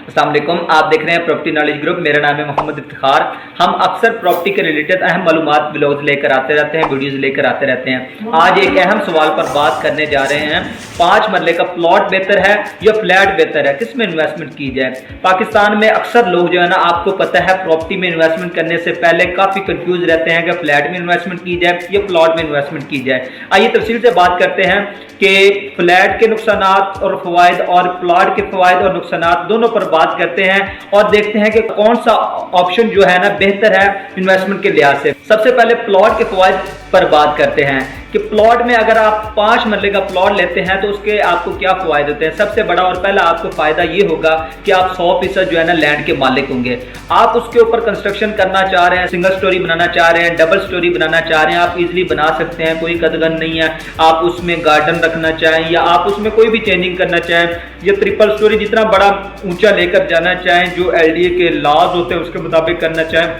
अस्सलाम वालेकुम, आप देख रहे हैं प्रॉपर्टी नॉलेज ग्रुप। मेरा नाम है मोहम्मद इफ्तिखार। हम अक्सर प्रॉपर्टी के रिलेटेड अहम मालूमात ब्लॉग्स लेकर आते रहते हैं, वीडियोस लेकर आते रहते हैं। आज एक अहम सवाल पर बात करने जा रहे हैं, 5 मरले का प्लॉट बेहतर है या फ्लैट बेहतर है, किस में इन्वेस्टमेंट की जाए। पाकिस्तान में अक्सर लोग जो है ना, आपको पता है, प्रॉपर्टी में इन्वेस्टमेंट करने से पहले काफ़ी कंफ्यूज रहते हैं कि फ्लैट में इन्वेस्टमेंट की जाए या प्लॉट में इन्वेस्टमेंट की जाए। आइए तफसील से बात करते हैं कि फ्लैट के नुकसानात और फ़वाइद और प्लॉट के फ़वाइद और नुकसानात दोनों पर बात करते हैं और देखते हैं कि कौन सा ऑप्शन जो है ना बेहतर है इन्वेस्टमेंट के लिहाज से। सबसे पहले प्लॉट के फ़वाइद पर बात करते हैं कि प्लॉट में अगर आप 5 मरले का प्लॉट लेते हैं तो उसके आपको क्या फ़ायदे होते हैं। सबसे बड़ा और पहला आपको फ़ायदा ये होगा कि आप 100% जो है ना लैंड के मालिक होंगे। आप उसके ऊपर कंस्ट्रक्शन करना चाह रहे हैं, सिंगल स्टोरी बनाना चाह रहे हैं, डबल स्टोरी बनाना चाह रहे हैं, आप इजीली बना सकते हैं, कोई कदगन नहीं है। आप उसमें गार्डन रखना चाहें या आप उसमें कोई भी चेंजिंग करना चाहें या ट्रिपल स्टोरी जितना बड़ा ऊंचा लेकर जाना चाहें, जो LDA के लॉज होते हैं उसके मुताबिक करना चाहें,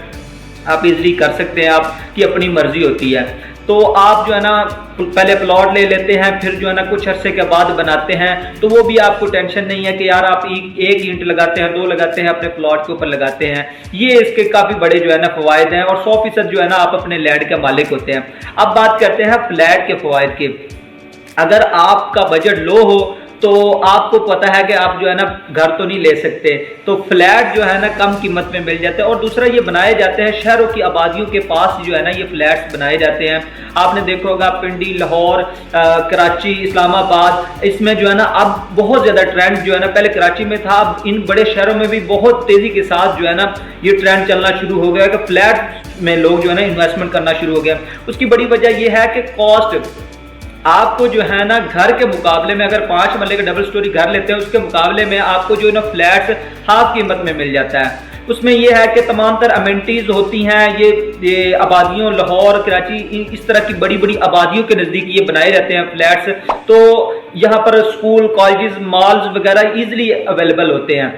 आप इजीली कर सकते हैं। आपकी अपनी मर्जी होती है। तो आप जो है ना पहले प्लॉट ले लेते हैं, फिर जो है ना कुछ अरसे के बाद बनाते हैं, तो वो भी आपको टेंशन नहीं है कि यार आप एक ईंट लगाते हैं, 2 लगाते हैं, अपने प्लॉट के ऊपर लगाते हैं। ये इसके काफ़ी बड़े जो है ना फ़वाइद हैं और 100% जो है ना आप अपने लैंड के मालिक होते हैं। अब बात करते हैं फ्लैट के फ़वाइद की। अगर आपका बजट लो हो तो आपको पता है कि आप जो है ना घर तो नहीं ले सकते, तो फ्लैट जो है ना कम कीमत में मिल जाते हैं। और दूसरा ये बनाए जाते हैं शहरों की आबादियों के पास जो है ना ये फ्लैट्स बनाए जाते हैं। आपने देखा होगा पिंडी, लाहौर, कराची, इस्लामाबाद, इसमें जो है ना अब बहुत ज़्यादा ट्रेंड जो है ना, पहले कराची में था, अब इन बड़े शहरों में भी बहुत तेज़ी के साथ जो है ना ये ट्रेंड चलना शुरू हो गया कि फ्लैट में लोग जो है ना इन्वेस्टमेंट करना शुरू हो गया। उसकी बड़ी वजह यह है कि कॉस्ट आपको जो है ना घर के मुकाबले में, अगर 5 मरले का डबल स्टोरी घर लेते हैं उसके मुकाबले में आपको जो है ना फ्लैट्स हाफ कीमत में मिल जाता है। उसमें यह है कि तमाम तर अमेनिटीज़ होती हैं। ये आबादियों, लाहौर, कराची, इस तरह की बड़ी बड़ी आबादियों के नज़दीक ये बनाए रहते हैं फ्लैट्स। तो यहाँ पर स्कूल, कॉलेजेस, मॉल्स वगैरह ईजिली अवेलेबल होते हैं,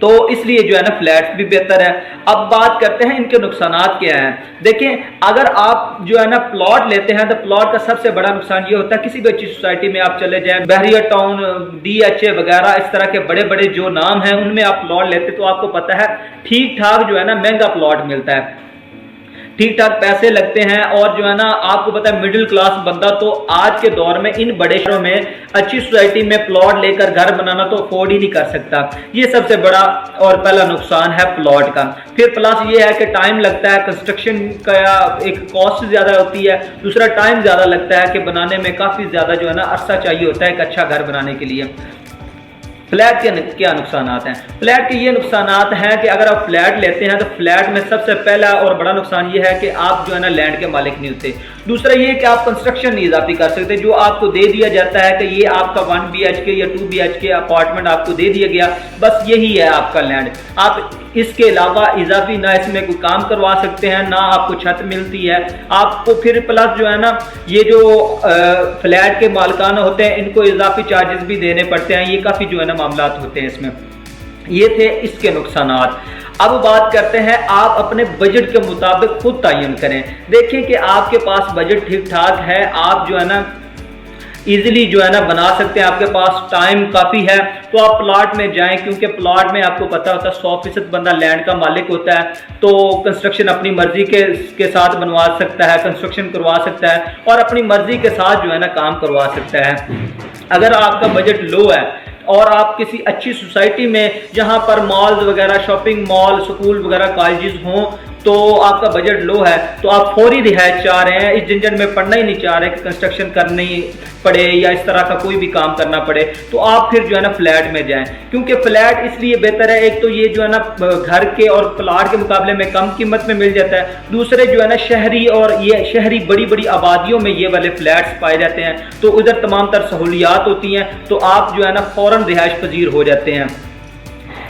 तो इसलिए जो है ना फ्लैट्स भी बेहतर है। अब बात करते हैं इनके नुकसानात क्या हैं। देखें, अगर आप जो है ना प्लॉट लेते हैं तो प्लॉट का सबसे बड़ा नुकसान ये होता है, किसी भी अच्छी सोसाइटी में आप चले जाएं, बहरिया टाउन, DHA वगैरह, इस तरह के बड़े बड़े जो नाम हैं उनमें आप प्लॉट लेते तो आपको पता है ठीक ठाक जो है ना महंगा प्लॉट मिलता है, ठीक ठाक पैसे लगते हैं। और जो है ना आपको पता है मिडिल क्लास बंदा तो आज के दौर में इन बड़े शहरों में अच्छी सोसाइटी में प्लॉट लेकर घर बनाना तो अफोर्ड ही नहीं कर सकता। ये सबसे बड़ा और पहला नुकसान है प्लॉट का। फिर प्लस ये है कि टाइम लगता है, कंस्ट्रक्शन का एक कॉस्ट ज़्यादा होती है, दूसरा टाइम ज़्यादा लगता है कि बनाने में काफ़ी ज़्यादा जो है ना अरसा चाहिए होता है एक अच्छा घर बनाने के लिए। फ्लैट के क्या नुकसानात हैं। फ्लैट के ये नुकसानात हैं कि अगर आप फ्लैट लेते हैं तो फ्लैट में सबसे पहला और बड़ा नुकसान ये है कि आप जो है ना लैंड के मालिक नहीं होते। दूसरा ये कि आप कंस्ट्रक्शन नहीं इजाफी कर सकते। जो आपको दे दिया जाता है कि ये आपका 1 BHK या 2 BHK अपार्टमेंट आपको दे दिया गया, बस यही है आपका लैंड। आप इसके अलावा इजाफी ना इसमें कोई काम करवा सकते हैं, ना आपको छत मिलती है आपको। फिर प्लस जो है ना ये जो फ्लैट के मालिकान होते हैं इनको इजाफी चार्जेस भी देने पड़ते हैं। ये काफ़ी जो है ना मामलात होते हैं इसमें। ये थे इसके नुकसानात। अब बात करते हैं आप अपने बजट के मुताबिक खुद तयन करें। देखें कि आपके पास बजट ठीक ठाक है, आप जो है ना इजीली जो है ना बना सकते हैं, आपके पास टाइम काफ़ी है, तो आप प्लॉट में जाएं, क्योंकि प्लॉट में आपको पता होता है 100% बंदा लैंड का मालिक होता है, तो कंस्ट्रक्शन अपनी मर्जी के साथ बनवा सकता है, कंस्ट्रक्शन करवा सकता है और अपनी मर्जी के साथ जो है ना काम करवा सकता है। अगर आपका बजट लो है और आप किसी अच्छी सोसाइटी में जहां पर मॉल्स वगैरह, शॉपिंग मॉल, स्कूल वगैरह, कॉलेजेस हों, तो आपका बजट लो है, तो आप फौरी रिहायत चाह रहे हैं, इस झंझट में पड़ना ही नहीं चाह रहे कि कंस्ट्रक्शन करनी पड़े या इस तरह का कोई भी काम करना पड़े, तो आप फिर जो है ना फ्लैट में जाएं। क्योंकि फ्लैट इसलिए बेहतर है, एक तो ये जो है ना घर के और प्लॉट के मुकाबले में कम कीमत में मिल जाता है, दूसरे जो है ना शहरी और ये शहरी बड़ी बड़ी आबादियों में ये वाले फ्लैट्स पाए जाते हैं, तो उधर तमाम तर सहूलियात होती हैं, तो आप जो है ना फ़ौरन रिहाइश पजीर हो जाते हैं।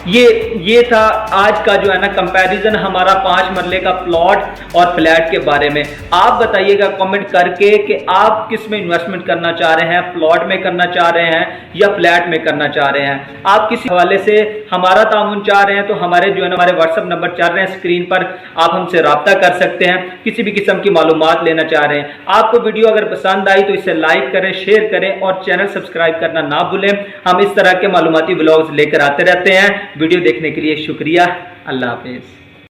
ये था आज का जो है ना कंपैरिजन हमारा 5 मरले का प्लॉट और फ्लैट के बारे में। आप बताइएगा कमेंट करके कि आप किस में इन्वेस्टमेंट करना चाह रहे हैं, प्लॉट में करना चाह रहे हैं या फ्लैट में करना चाह रहे हैं। आप किसी हवाले से हमारा ताउन चाह रहे हैं तो हमारे जो है ना हमारे व्हाट्सएप नंबर चल रहे हैं स्क्रीन पर, आप हमसे रब्ता कर सकते हैं। किसी भी किस्म की मालूमात लेना चाह रहे हैं, आपको वीडियो अगर पसंद आई तो इसे लाइक करें, शेयर करें और चैनल सब्सक्राइब करना ना भूलें। हम इस तरह के मालूमाती व्लॉग्स लेकर आते रहते हैं। वीडियो देखने के लिए शुक्रिया। अल्लाह हाफिज़।